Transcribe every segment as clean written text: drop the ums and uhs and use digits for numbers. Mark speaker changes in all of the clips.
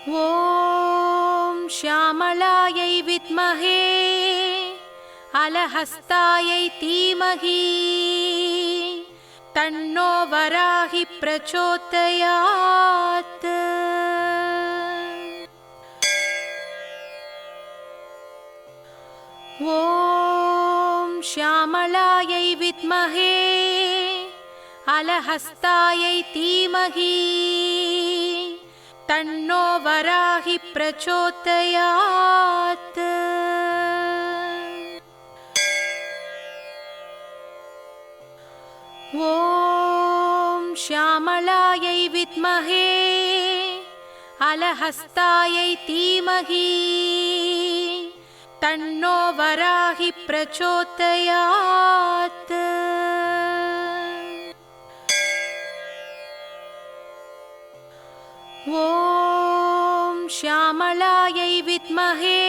Speaker 1: ॐ श्यामलायै विद्महे अलहस्तायै धीमहि तन्नो वराहि प्रचोदयात्। ॐ श्यामलायै विद्महे अलहस्तायै धीमहि तन्नो वराहि प्रचोदयात्। ॐ श्यामलायै विद्महे अलहस्तायै धीमहि तन्नो वराहि प्रचोदयात्। ॐ श्यामलायै विद्महे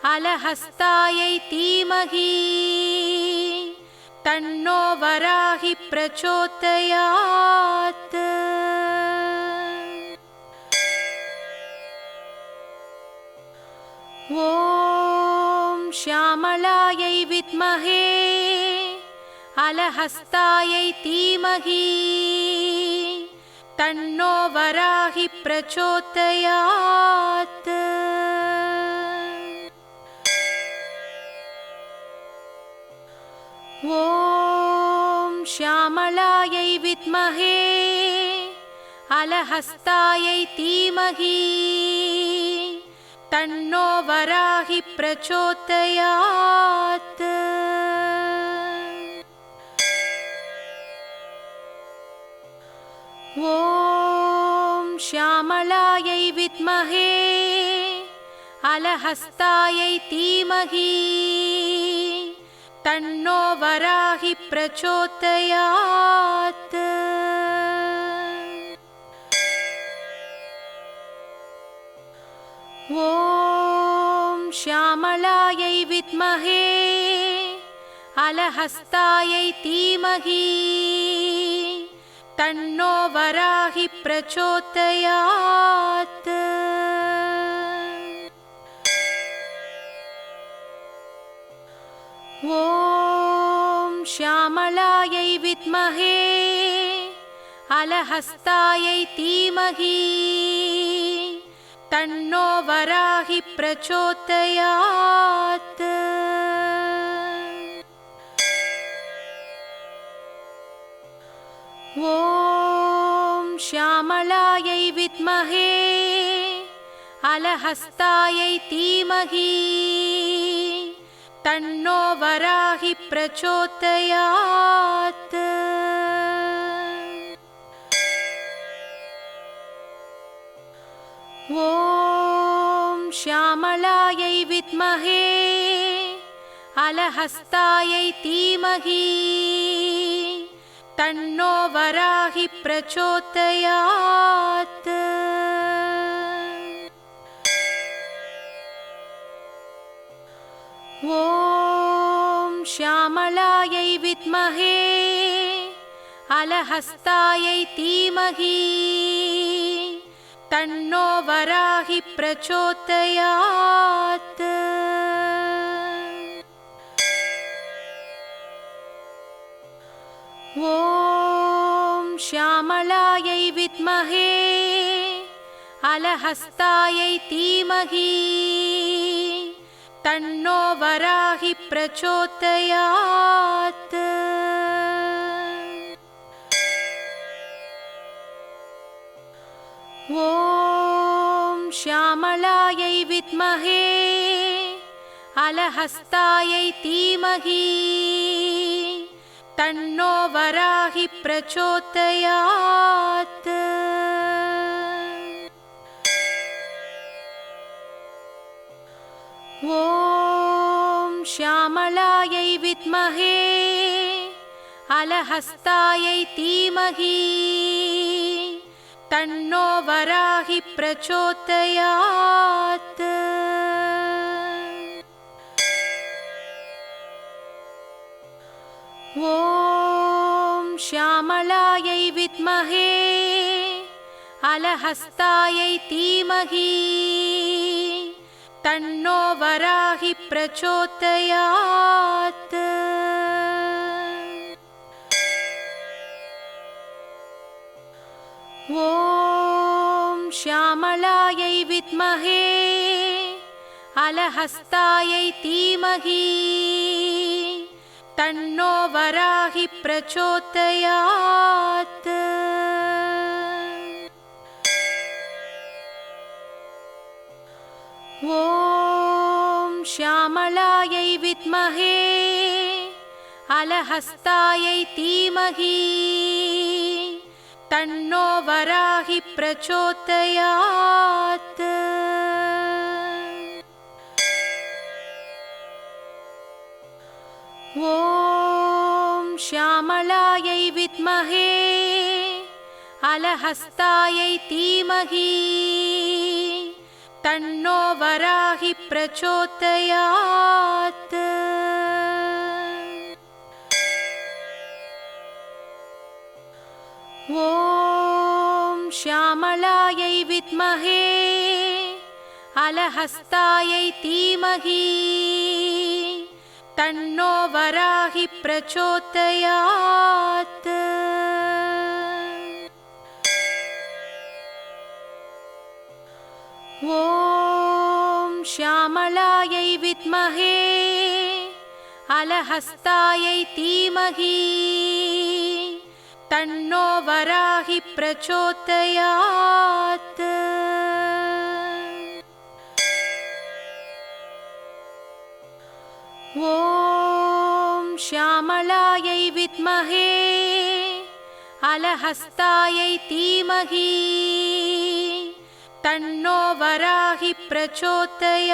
Speaker 1: अलहस्तायै धीमहि तन्नो वराहि प्रचोदयात्। ॐ श्यामलायै विद्महे अलहस्तायै धीमहि तन्नो वराहि प्रचोदयात्। ॐ श्यामलायै विद्महे अलहस्तायै धीमहि तन्नो वराहि प्रचोदयात्। ॐ श्यामलायै विद्महे अलहस्तायै धीमहि तन्नो वराहि प्रचोदयात्। ॐ श्यामलायै विद्महे अलहस्तायै धीमहि तन्नो वराहि प्रचोदयात्। ॐ श्यामलायै विद्महे अलहस्तायै धीमहि तन्नो वराहि प्रचोदयात्। ॐ श्यामलायै विद्महे अलहस्तायै धीमहि तन्नो वराहि प्रचोदयात्। ॐ श्यामलायै विद्महे अलहस्तायै धीमहि तन्नो वराहि प्रचोदयात्। ॐ श्यामलायै विद्महे अलहस्तायै धीमहि तन्नो वराहि प्रचोदयात्। ॐ श्यामलायै विद्महे अलहस्तायै धीमहि तन्नो वराहि प्रचोदयात्। ॐ श्यामलायै विद्महे अलहस्तायै धीमहि तन्नो वराहि प्रचोदयात्। ॐ श्यामलायै विद्महे अलहस्तायै धीमहि तन्नो वराहि प्रचोदयात्। ॐ श्यामलायै विद्महे अलहस्तायै धीमहि तन्नो वराहि प्रचोदयात्। ॐ श्यामलायै विद्महे अलहस्तायै धीमहि तन्नो वराहि प्रचोदयात्। ॐ श्यामलायै विद्महे अलहस्तायै धीमहि तन्नो वराहि प्रचोदयात्। ॐ श्यामलायै विद्महे अलहस्तायै धीमहि तन्नो वराहि प्रचोदयात्। ॐ श्यामलायै विद्महे अलहस्तायै धीमहि तन्नो वराहि प्रचोदयात्। ॐ श्यामलायै विद्महे अलहस्तायै धीमहि तन्नो वराहि प्रचोदयात्। ॐ श्यामलायै विद्महे अलहस्तायै धीमहि तन्नो वराहि प्रचोदयात्।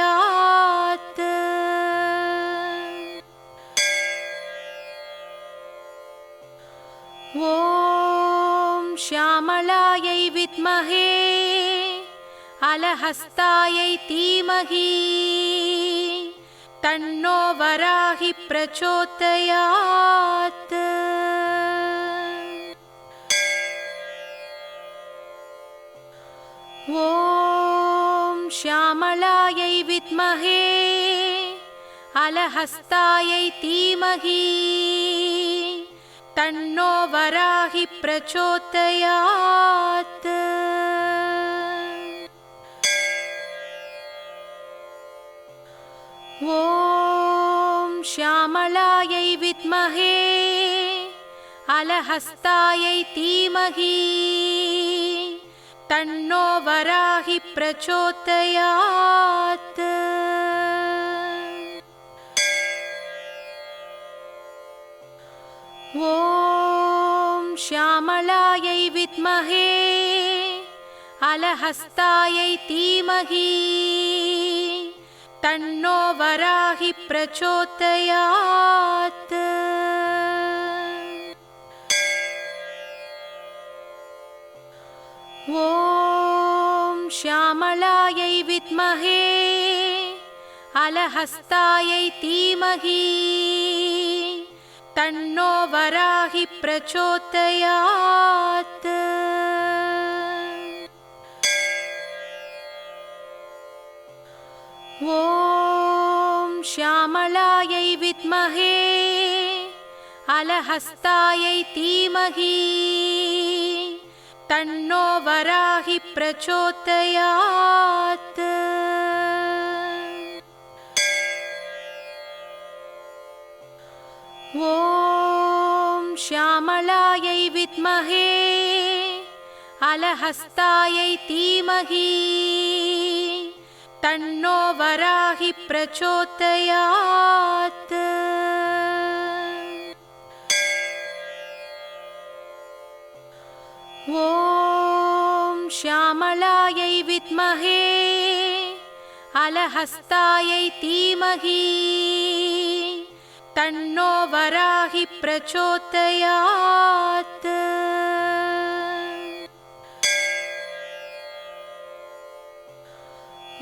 Speaker 1: ॐ श्यामलायै विद्महे अलहस्तायै धीमहि तन्नो वराहि प्रचोदयात्। ॐ श्यामलायै विद्महे अलहस्तायै धीमहि तन्नो वराहि प्रचोदयात्। ॐ श्यामलायै विद्महे अलहस्तायै धीमहि तन्नो वराहि प्रचोदयात्। ॐ श्यामलायै विद्महे अलहस्तायै धीमहि तन्नो वराहि प्रचोदयात्। ॐ श्यामलायै विद्महे अलहस्तायै धीमहि तन्नो वराहि प्रचोदयात्। ॐ श्यामलायै विद्महे अलहस्तायै धीमहि तन्नो वराहि प्रचोदयात्। ॐ श्यामलायै विद्महे अलहस्तायै धीमहि तन्नो वराहि प्रचोदयात्। ॐ श्यामलायै विद्महे अलहस्तायै धीमहि तन्नो वराहि प्रचोदयात्।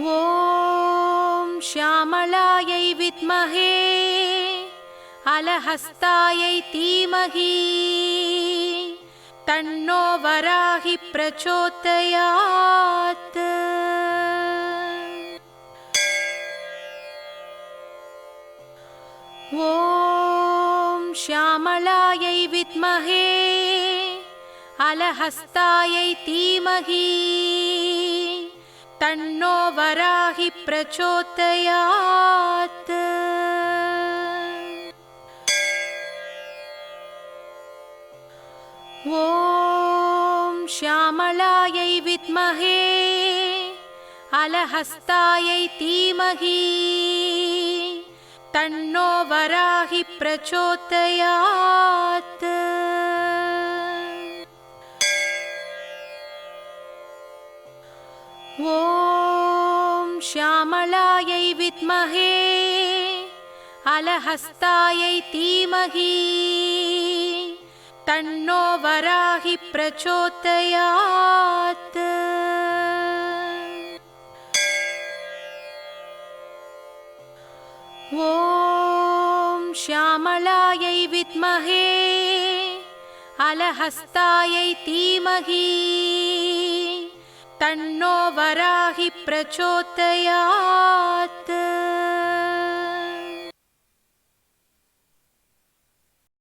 Speaker 1: ॐ श्यामलायै विद्महे अलहस्तायै धीमहि तन्नो वराहि प्रचोदयात्। ॐ श्यामलायै विद्महे अलहस्तायै धीमहि तन्नो वराहि प्रचोदयात्। ॐ श्यामलायै विद्महे अलहस्तायै धीमहि तन्नो वराहि प्रचोदयात्। ॐ श्यामलायै विद्महे अलहस्तायै धीमहि तन्नो वराहि प्रचोदयात्। ॐ श्यामलायै विद्महे अलहस्तायै धीमहि तन्नो वराहि प्रचोदयात्।